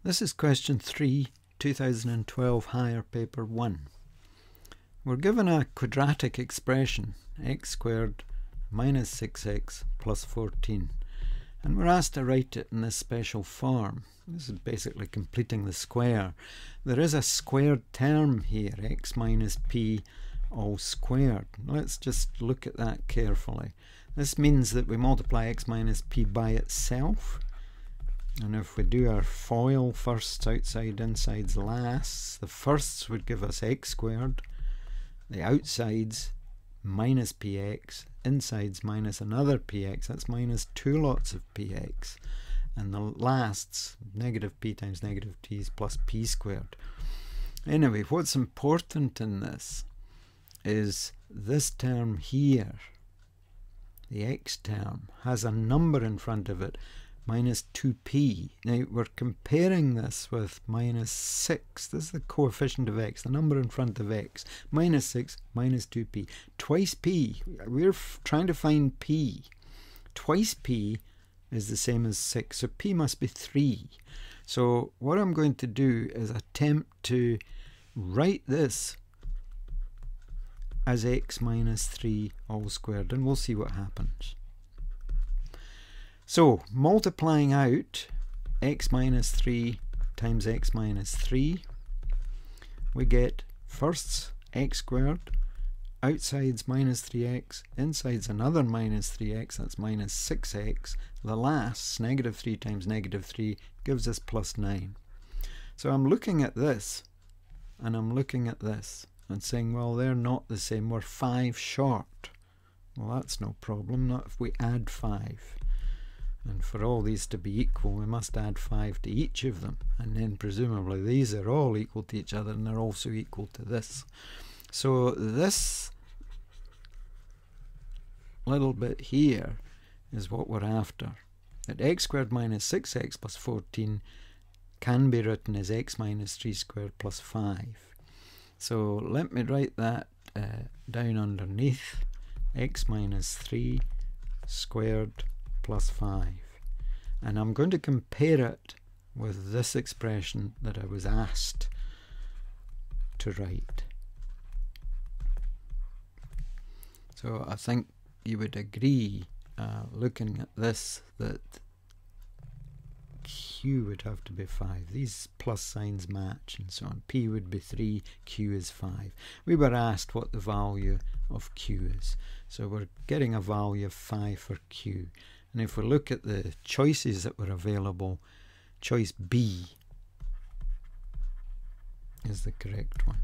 This is question 3, 2012 Higher Paper 1. We're given a quadratic expression, x squared minus 6x plus 14, and we're asked to write it in this special form. This is basically completing the square. There is a squared term here, x minus p all squared. Let's just look at that carefully. This means that we multiply x minus p by itself. And if we do our FOIL, firsts, outside, insides, lasts, the firsts would give us x squared, the outsides minus px, insides minus another px, that's minus 2 lots of px, and the lasts, negative p times negative t is plus p squared. Anyway, what's important in this is this term here, the x term, has a number in front of it, minus 2p. Now we're comparing this with minus 6. This is the coefficient of x, the number in front of x. Minus 6, minus 2p. Twice p. We're trying to find p. Twice p is the same as 6, so p must be 3. So what I'm going to do is attempt to write this as x minus 3 all squared, and we'll see what happens. So, multiplying out x minus 3 times x minus 3, we get firsts x squared, outsides minus 3x, insides another minus 3x, that's minus 6x. The lasts, negative 3 times negative 3, gives us plus 9. So I'm looking at this, and I'm looking at this, and saying, well, they're not the same, we're 5 short. Well, that's no problem, not if we add 5. And for all these to be equal, we must add 5 to each of them. And then presumably these are all equal to each other, and they're also equal to this. So this little bit here is what we're after. That x squared minus 6x plus 14 can be written as x minus 3 squared plus 5. So let me write that down underneath. X minus 3 squared plus 5, and I'm going to compare it with this expression that I was asked to write. So I think you would agree, looking at this, that q would have to be 5. These plus signs match and so on. P would be 3, q is 5. We were asked what the value of q is, so we're getting a value of 5 for q. And if we look at the choices that were available, choice B is the correct one.